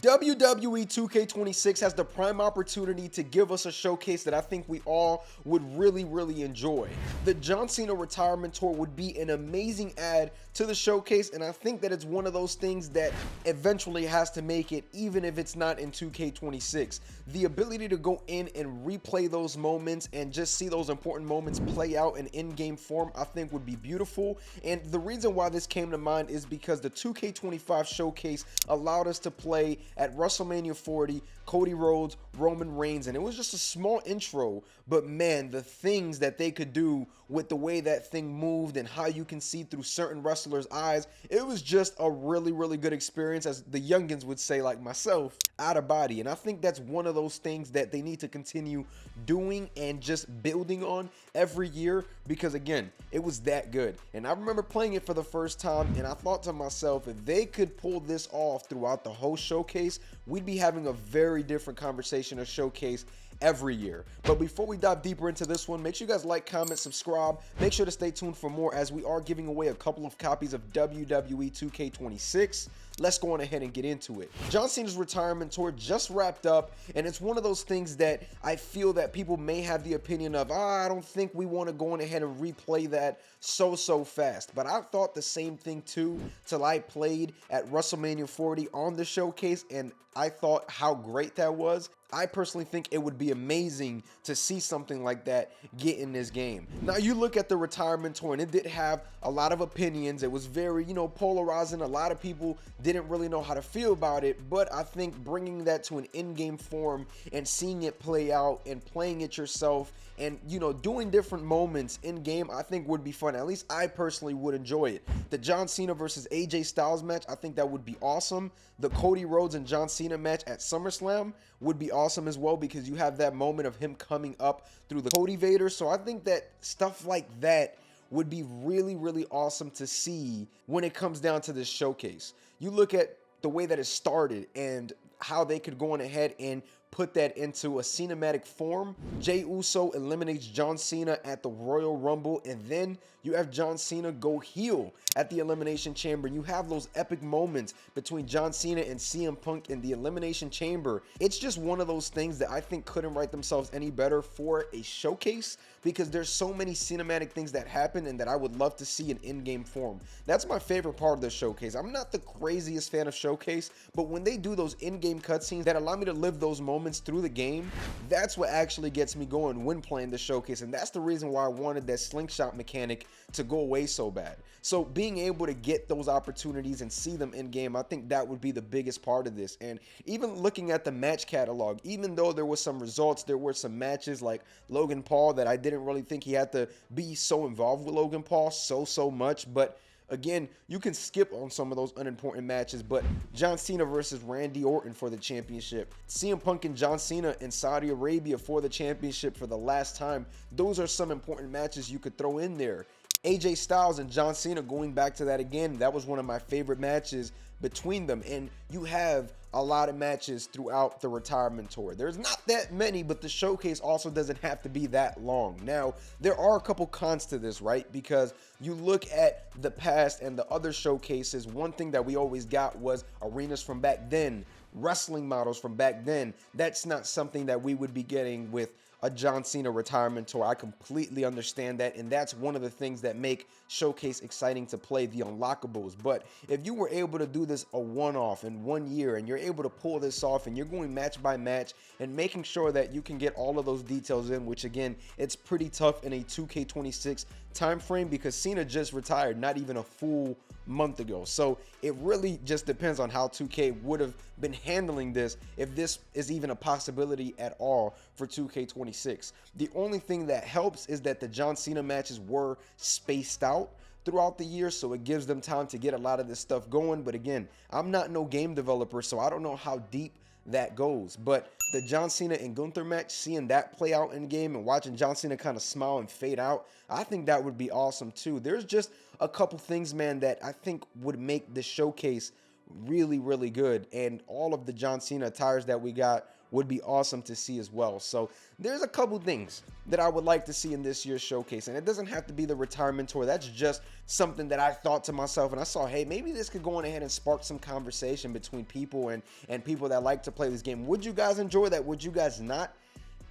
WWE 2K26 has the prime opportunity to give us a showcase that I think we all would really enjoy. The John Cena retirement tour would be an amazing add to the showcase, and I think that it's one of those things that eventually has to make it, even if it's not in 2K26. The ability to go in and replay those moments and just see those important moments play out in in-game form, I think would be beautiful. And the reason why this came to mind is because the 2K25 showcase allowed us to play at WrestleMania 40, Cody Rhodes, Roman Reigns, and it was just a small intro, but man, the things that they could do with the way that thing moved and how you can see through certain wrestlers' eyes, it was just a really good experience, as the youngins would say, like myself, out of body. And I think that's one of those things that they need to continue doing and just building on every year, because again, it was that good. And I remember playing it for the first time, and I thought to myself, if they could pull this off throughout the whole showcase, we'd be having a very different conversation or showcase every year. But before we dive deeper into this one, make sure you guys like, comment, subscribe. Make sure to stay tuned for more, as we are giving away a couple of copies of WWE 2K26. Let's go on ahead and get into it. John Cena's retirement tour just wrapped up, and it's one of those things that I feel that people may have the opinion of, I don't think we want to go on ahead and replay that so fast. But I thought the same thing too till I played at WrestleMania 40 on the showcase, and I thought how great that was. I personally think it would be amazing to see something like that get in this game. Now, you look at the retirement tour, and it did have a lot of opinions. It was very, polarizing. A lot of people didn't really know how to feel about it, but I think bringing that to an in-game form and seeing it play out and playing it yourself and, doing different moments in-game, I think would be fun. At least I personally would enjoy it. The John Cena versus AJ Styles match, I think that would be awesome. The Cody Rhodes and John Cena match at SummerSlam would be awesome as well, because you have that moment of him coming up through the Cody Vader. So I think that stuff like that would be really awesome to see when it comes down to this showcase. You look at the way that it started and how they could go on ahead and put that into a cinematic form. Jey Uso eliminates John Cena at the Royal Rumble, and then you have John Cena go heel at the Elimination Chamber. You have those epic moments between John Cena and CM Punk in the Elimination Chamber. It's just one of those things that I think couldn't write themselves any better for a showcase, because there's so many cinematic things that happen and that I would love to see in in-game form. That's my favorite part of the showcase. I'm not the craziest fan of showcase, but when they do those in-game cutscenes that allow me to live those moments through the game, that's what actually gets me going when playing the showcase. And that's the reason why I wanted that slingshot mechanic to go away so bad. So being able to get those opportunities and see them in game, I think that would be the biggest part of this. And even looking at the match catalog, even though there was some results, there were some matches like Logan Paul that I didn't really think he had to be so involved with Logan Paul so much, but again, you can skip on some of those unimportant matches. But John Cena versus Randy Orton for the championship, CM Punk and John Cena in Saudi Arabia for the championship for the last time, those are some important matches you could throw in there. AJ Styles and John Cena, going back to that again, that was one of my favorite matches between them. And you have a lot of matches throughout the retirement tour. There's not that many, but the showcase also doesn't have to be that long. Now, there are a couple cons to this, right? Because you look at the past and the other showcases, one thing that we always got was arenas from back then, wrestling models from back then. That's not something that we would be getting with a John Cena retirement tour. I completely understand that, and that's one of the things that make showcase exciting to play, the unlockables. But if you were able to do this a one-off in 1 year, and you're able to pull this off, and you're going match by match and making sure that you can get all of those details in, which again, it's pretty tough in a 2K26 time frame, because Cena just retired not even a full month ago. So it really just depends on how 2K would have been handling this, if this is even a possibility at all for 2K26. The only thing that helps is that the John Cena matches were spaced out throughout the year, so it gives them time to get a lot of this stuff going. But again, I'm not no game developer, so I don't know how deep that goes. But the John Cena and Gunther match, seeing that play out in game and watching John Cena kind of smile and fade out, I think that would be awesome too. There's just a couple things, man, that I think would make the showcase really, really good. And all of the John Cena attires that we got would be awesome to see as well. So there's a couple things that I would like to see in this year's showcase, and it doesn't have to be the retirement tour. That's just something that I thought to myself, and I saw, hey, maybe this could go on ahead and spark some conversation between people and people that like to play this game. Would you guys enjoy that? Would you guys not?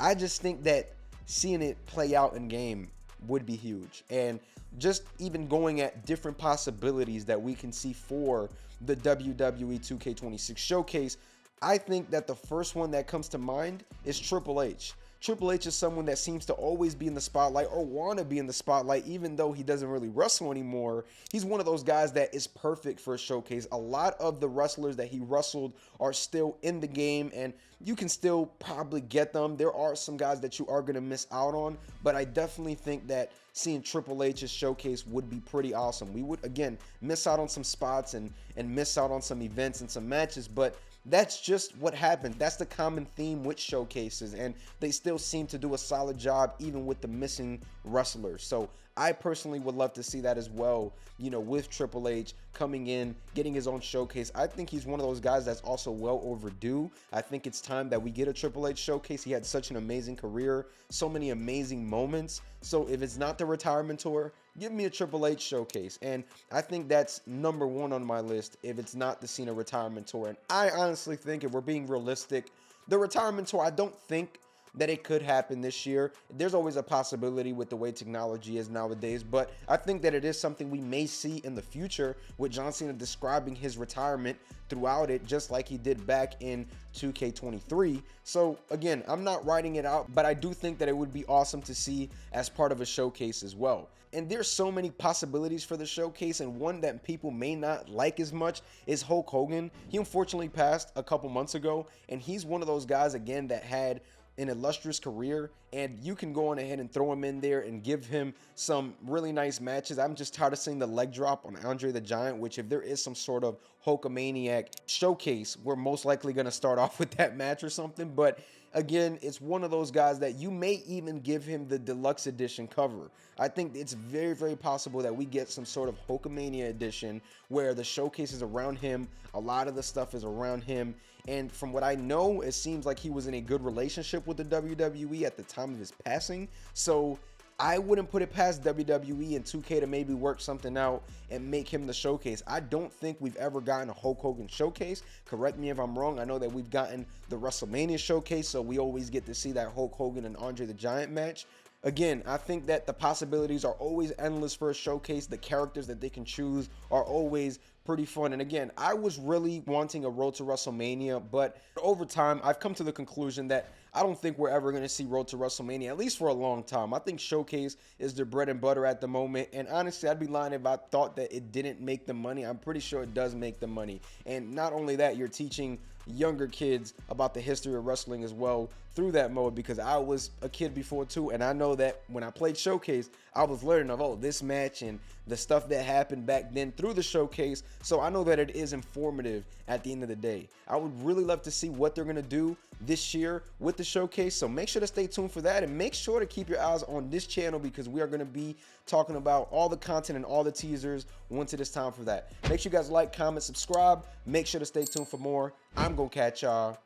I just think that seeing it play out in game would be huge. And just even going at different possibilities that we can see for the WWE 2K26 showcase, I think that the first one that comes to mind is Triple H. Triple H is someone that seems to always be in the spotlight or want to be in the spotlight, even though he doesn't really wrestle anymore. He's one of those guys that is perfect for a showcase. A lot of the wrestlers that he wrestled are still in the game, and you can still probably get them. There are some guys that you are going to miss out on, but I definitely think that seeing Triple H's showcase would be pretty awesome. We would, again, miss out on some spots and miss out on some events and some matches, but that's just what happened. That's the common theme with showcases, and they still seem to do a solid job even with the missing wrestlers. So I personally would love to see that as well, you know, with Triple H coming in, getting his own showcase. I think he's one of those guys that's also well overdue. I think it's time that we get a Triple H showcase. He had such an amazing career, so many amazing moments. So if it's not the retirement tour, give me a Triple H showcase. And I think that's number one on my list if it's not the Cena retirement tour. And I honestly think, if we're being realistic, the retirement tour, I don't think that it could happen this year. There's always a possibility with the way technology is nowadays, but I think that it is something we may see in the future, with John Cena describing his retirement throughout it, just like he did back in 2K23. So again, I'm not writing it out, but I do think that it would be awesome to see as part of a showcase as well. And there's so many possibilities for the showcase, and one that people may not like as much is Hulk Hogan. He unfortunately passed a couple months ago, and he's one of those guys, again, that had an illustrious career, and you can go on ahead and throw him in there and give him some really nice matches. I'm just tired of seeing the leg drop on Andre the Giant, which, if there is some sort of Hulkamaniac showcase, we're most likely going to start off with that match or something. But again, it's one of those guys that you may even give him the deluxe edition cover. I think it's very, very possible that we get some sort of Hulkamania edition where the showcase is around him, a lot of the stuff is around him, and from what I know, it seems like he was in a good relationship with the WWE at the time of his passing. So I wouldn't put it past WWE and 2K to maybe work something out and make him the showcase. I don't think we've ever gotten a Hulk Hogan showcase. Correct me if I'm wrong. I know that we've gotten the WrestleMania showcase, so we always get to see that Hulk Hogan and Andre the Giant match. Again, I think that the possibilities are always endless for a showcase. The characters that they can choose are always pretty fun. And again, I was really wanting a Road to WrestleMania, but over time, I've come to the conclusion that I don't think we're ever going to see Road to WrestleMania, at least for a long time. I think Showcase is their bread and butter at the moment. And honestly, I'd be lying if I thought that it didn't make the money. I'm pretty sure it does make the money. And not only that, you're teaching younger kids about the history of wrestling as well through that mode, because I was a kid before too, and I know that when I played Showcase, I was learning of, oh, this match and the stuff that happened back then through the Showcase. So I know that it is informative at the end of the day. I would really love to see what they're going to do this year with the Showcase, so make sure to stay tuned for that, and make sure to keep your eyes on this channel, because we are going to be talking about all the content and all the teasers once it is time for that. Make sure you guys like, comment, subscribe. Make sure to stay tuned for more. I'm going to catch y'all.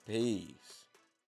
Peace.